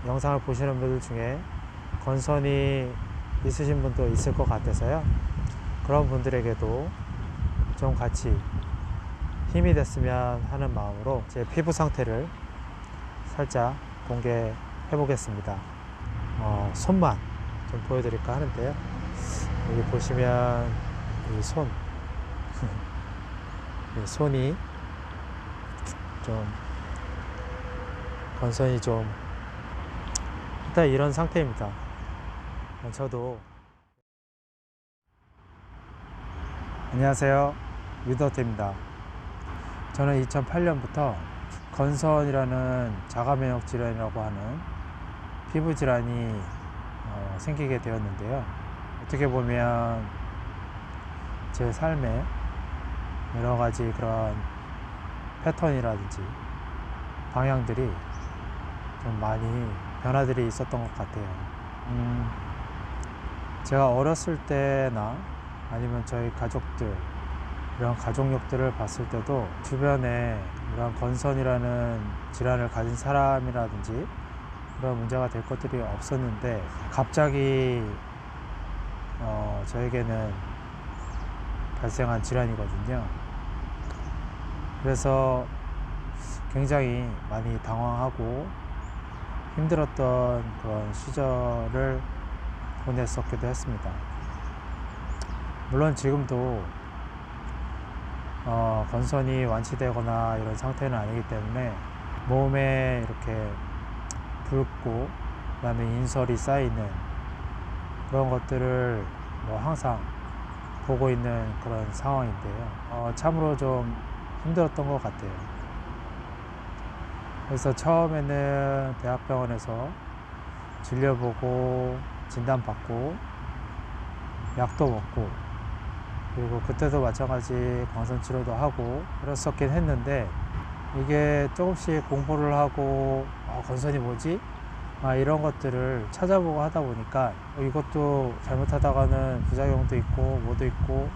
영상을 보시는 분들 중에 건선이 있으신 분도 있을 것 같아서요. 그런 분들에게도 좀 같이 힘이 됐으면 하는 마음으로 제 피부 상태를 살짝 공개해 보겠습니다. 손만 좀 보여드릴까 하는데요. 여기 보시면 이 손, 이 손이 좀 건선이 좀 일단 이런 상태입니다. 저도 안녕하세요, 유더트입니다. 저는 2008년부터 건선이라는 자가면역 질환이라고 하는 피부 질환이 생기게 되었는데요. 어떻게 보면 제 삶에 여러 가지 그런 패턴이라든지 방향들이 좀 많이 변화들이 있었던 것 같아요. 제가 어렸을 때나 아니면 저희 가족들, 이런 가족력들을 봤을 때도 주변에 이런 건선이라는 질환을 가진 사람이라든지 그런 문제가 될 것들이 없었는데 갑자기 저에게는 발생한 질환이거든요. 그래서 굉장히 많이 당황하고 힘들었던 그런 시절을 보냈었기도 했습니다. 물론 지금도 건선이 완치되거나 이런 상태는 아니기 때문에 몸에 이렇게 붉고 그다음에 인설이 쌓이는 그런 것들을 항상 보고 있는 그런 상황인데요. 참으로 좀 힘들었던 것 같아요. 그래서 처음에는 대학병원에서 진료보고 진단받고 약도 먹고, 그리고 그때도 마찬가지 광선 치료도 하고 그랬었긴 했는데, 이게 조금씩 공부를 하고 건선이 뭐지? 이런 것들을 찾아보고 하다 보니까 이것도 잘못하다가는 부작용도 있고 뭐도 있고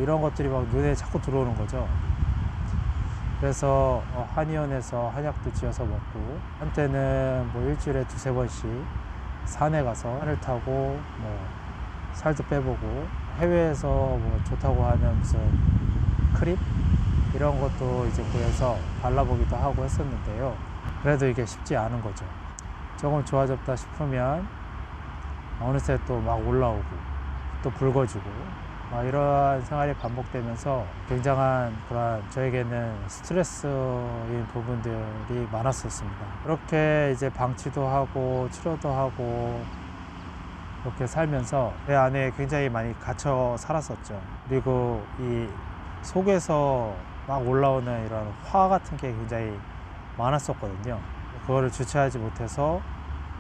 이런 것들이 막 눈에 자꾸 들어오는 거죠. 그래서 한의원에서 한약도 지어서 먹고, 한때는 일주일에 두세 번씩 산에 가서 산을 타고 살도 빼보고, 해외에서 좋다고 하는 무슨 크림 이런 것도 이제 구해서 발라보기도 하고 했었는데요. 그래도 이게 쉽지 않은 거죠. 조금 좋아졌다 싶으면 어느새 또 막 올라오고 또 붉어지고 이러한 생활이 반복되면서 굉장한 그런 저에게는 스트레스인 부분들이 많았었습니다. 그렇게 이제 방치도 하고 치료도 하고 이렇게 살면서 내 안에 굉장히 많이 갇혀 살았었죠. 그리고 이 속에서 막 올라오는 이런 화 같은 게 굉장히 많았었거든요. 그거를 주체하지 못해서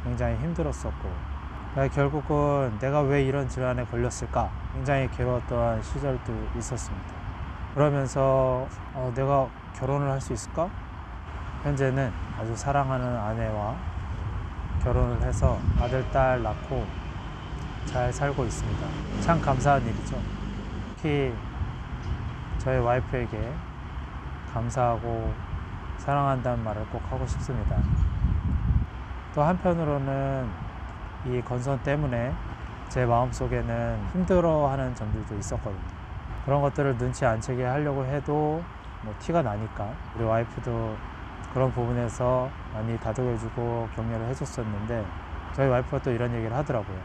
굉장히 힘들었었고, 결국은 내가 왜 이런 질환에 걸렸을까 굉장히 괴로웠던 시절도 있었습니다. 그러면서 내가 결혼을 할 수 있을까? 현재는 아주 사랑하는 아내와 결혼을 해서 아들, 딸 낳고 잘 살고 있습니다. 참 감사한 일이죠. 특히 저희 와이프에게 감사하고 사랑한다는 말을 꼭 하고 싶습니다. 또 한편으로는 이 건선 때문에 제 마음속에는 힘들어하는 점들도 있었거든요. 그런 것들을 눈치 안 채게 하려고 해도 티가 나니까 우리 와이프도 그런 부분에서 많이 다독여주고 격려를 해줬었는데, 저희 와이프가 또 이런 얘기를 하더라고요.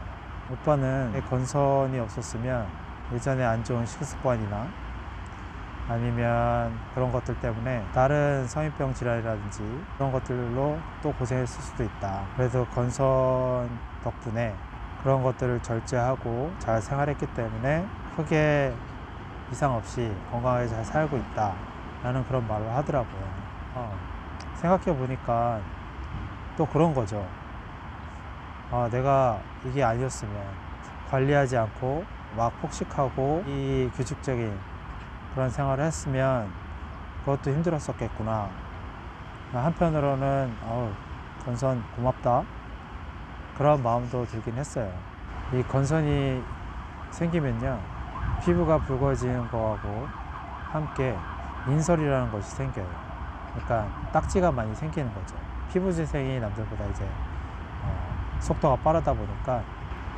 오빠는 건선이 없었으면 예전에 안 좋은 식습관이나 아니면 그런 것들 때문에 다른 성인병 질환이라든지 그런 것들로 또 고생했을 수도 있다. 그래도 건선 덕분에 그런 것들을 절제하고 잘 생활했기 때문에 크게 이상 없이 건강하게 잘 살고 있다 라는 그런 말을 하더라고요. 생각해 보니까 또 그런 거죠. 내가 이게 아니었으면 관리하지 않고 막 폭식하고 이 규칙적인 그런 생활을 했으면 그것도 힘들었었겠구나. 한편으로는 건선 고맙다 그런 마음도 들긴 했어요. 이 건선이 생기면요, 피부가 붉어지는 거하고 함께 인설이라는 것이 생겨요. 그러니까 딱지가 많이 생기는 거죠. 피부 재생이 남들보다 이제 속도가 빠르다 보니까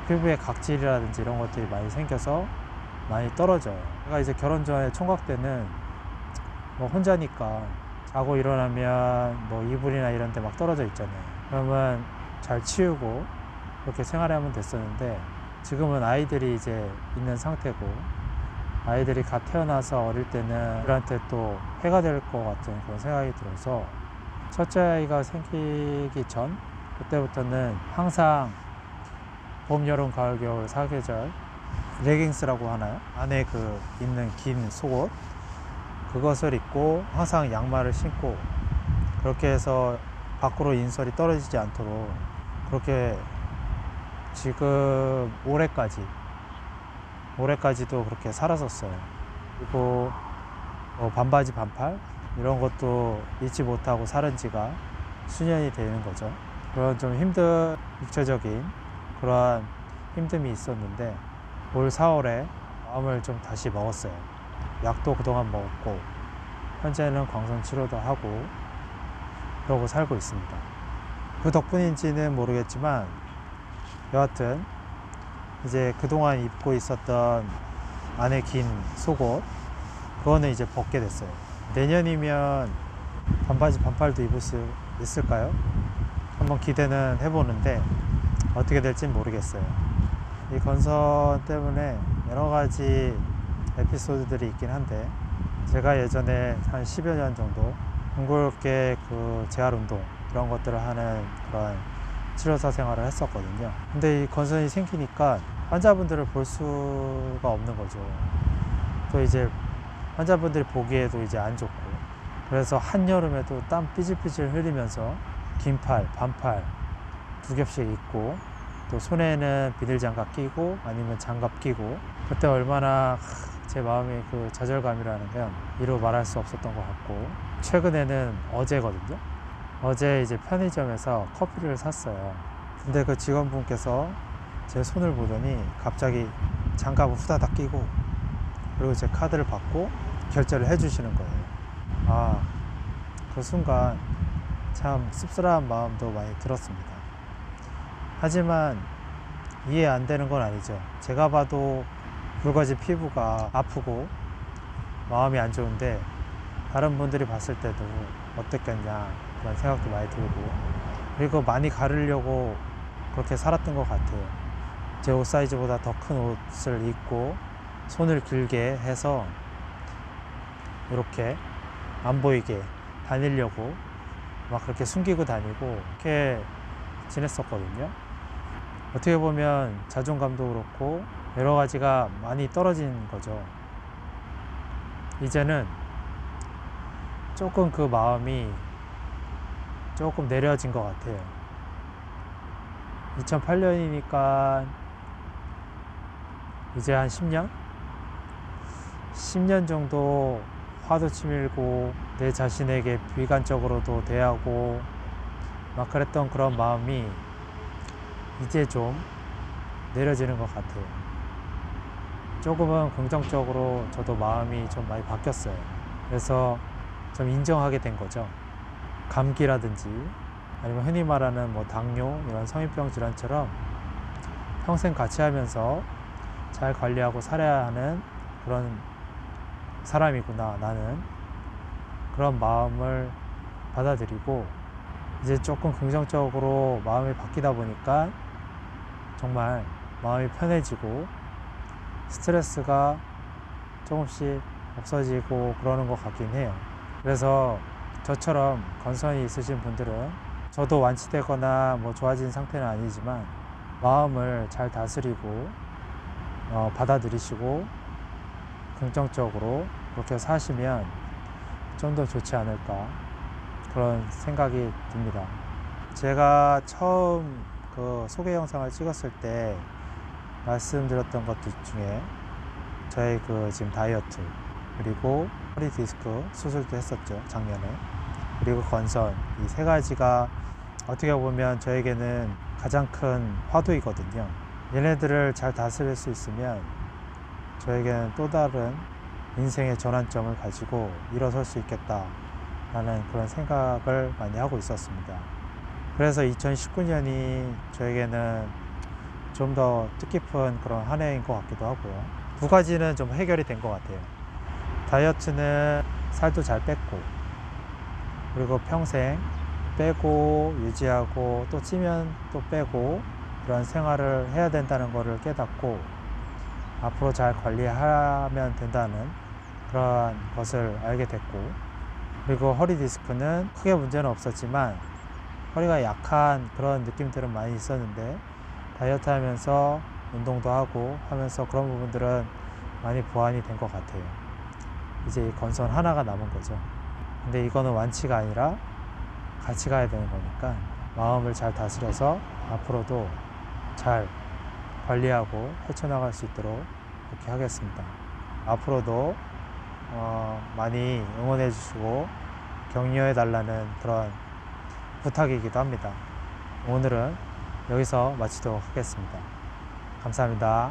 피부에 각질이라든지 이런 것들이 많이 생겨서 많이 떨어져요. 제가 이제 결혼 전에 총각 때는 뭐 혼자니까 자고 일어나면 뭐 이불이나 이런 데 막 떨어져 있잖아요. 그러면 잘 치우고 그렇게 생활하면 됐었는데, 지금은 아이들이 이제 있는 상태고, 아이들이 갓 태어나서 어릴 때는 그들한테 또 해가 될 것 같은 그런 생각이 들어서, 첫째 아이가 생기기 전 그때부터는 항상 봄, 여름, 가을, 겨울 4계절 레깅스라고 하나요? 안에 그 있는 긴 속옷, 그것을 입고 항상 양말을 신고, 그렇게 해서 밖으로 인설이 떨어지지 않도록 그렇게 지금 올해까지도 그렇게 살았었어요. 그리고 반바지 반팔 이런 것도 잊지 못하고 살은 지가 수년이 되는 거죠. 그런 좀 육체적인 그러한 힘듦이 있었는데, 올 4월에 마음을 좀 다시 먹었어요. 약도 그동안 먹었고, 현재는 광선 치료도 하고 그러고 살고 있습니다. 그 덕분인지는 모르겠지만, 여하튼 이제 그동안 입고 있었던 안에 긴 속옷, 그거는 이제 벗게 됐어요. 내년이면 반바지 반팔도 입을 수 있을까요? 한번 기대는 해보는데 어떻게 될지 모르겠어요. 이 건선 때문에 여러 가지 에피소드들이 있긴 한데, 제가 예전에 한 10여 년 정도 둥글게 그 재활운동 이런 것들을 하는 그런 치료사 생활을 했었거든요. 근데 이 건선이 생기니까 환자분들을 볼 수가 없는 거죠. 또 이제 환자분들이 보기에도 이제 안 좋고, 그래서 한여름에도 땀 삐질삐질 흘리면서 긴팔, 반팔 두 겹씩 입고, 또 손에는 비닐장갑 끼고 아니면 장갑 끼고, 그때 얼마나 제 마음의 그 좌절감이라는 건 이루 말할 수 없었던 것 같고, 최근에는 어제거든요. 어제 이제 편의점에서 커피를 샀어요. 근데 그 직원분께서 제 손을 보더니 갑자기 장갑을 후다닥 끼고, 그리고 제 카드를 받고 결제를 해주시는 거예요. 그 순간 참 씁쓸한 마음도 많이 들었습니다. 하지만 이해 안 되는 건 아니죠. 제가 봐도 붉어진 피부가 아프고 마음이 안 좋은데, 다른 분들이 봤을 때도 어땠겠냐 그런 생각도 많이 들고, 그리고 많이 가르려고 그렇게 살았던 것 같아요. 제 옷 사이즈보다 더 큰 옷을 입고 손을 길게 해서 이렇게 안 보이게 다니려고 막 그렇게 숨기고 다니고 이렇게 지냈었거든요. 어떻게 보면 자존감도 그렇고 여러 가지가 많이 떨어진 거죠. 이제는 조금 그 마음이 조금 내려진 것 같아요. 2008년이니까 이제 한 10년? 10년 정도 화도 치밀고 내 자신에게 비관적으로도 대하고 막 그랬던 그런 마음이 이제 좀 내려지는 것 같아요. 조금은 긍정적으로 저도 마음이 좀 많이 바뀌었어요. 그래서 좀 인정하게 된 거죠. 감기라든지 아니면 흔히 말하는 뭐 당뇨 이런 성인병 질환처럼 평생 같이 하면서 잘 관리하고 살아야 하는 그런 사람이구나, 나는. 그런 마음을 받아들이고 이제 조금 긍정적으로 마음이 바뀌다 보니까 정말 마음이 편해지고 스트레스가 조금씩 없어지고 그러는 것 같긴 해요. 그래서 저처럼 건선이 있으신 분들은, 저도 완치되거나 뭐 좋아진 상태는 아니지만 마음을 잘 다스리고 받아들이시고 긍정적으로 그렇게 사시면 좀 더 좋지 않을까, 그런 생각이 듭니다. 제가 처음 그 소개 영상을 찍었을 때 말씀드렸던 것들 중에 저의 그 지금 다이어트, 그리고 허리 디스크 수술도 했었죠, 작년에. 그리고 건선, 이 세 가지가 어떻게 보면 저에게는 가장 큰 화두이거든요. 얘네들을 잘 다스릴 수 있으면 저에게는 또 다른 인생의 전환점을 가지고 일어설 수 있겠다라는 그런 생각을 많이 하고 있었습니다. 그래서 2019년이 저에게는 좀 더 뜻깊은 그런 한 해인 것 같기도 하고요. 두 가지는 좀 해결이 된 것 같아요. 다이어트는 살도 잘 뺐고, 그리고 평생 빼고 유지하고 또 찌면 또 빼고 그런 생활을 해야 된다는 것을 깨닫고 앞으로 잘 관리하면 된다는 그런 것을 알게 됐고, 그리고 허리 디스크는 크게 문제는 없었지만 허리가 약한 그런 느낌들은 많이 있었는데 다이어트 하면서 운동도 하고 하면서 그런 부분들은 많이 보완이 된 것 같아요. 이제 이 건선 하나가 남은 거죠. 근데 이거는 완치가 아니라 같이 가야 되는 거니까 마음을 잘 다스려서 앞으로도 잘 관리하고 헤쳐나갈 수 있도록 그렇게 하겠습니다. 앞으로도 많이 응원해 주시고 격려해 달라는 그런 부탁이기도 합니다. 오늘은 여기서 마치도록 하겠습니다. 감사합니다.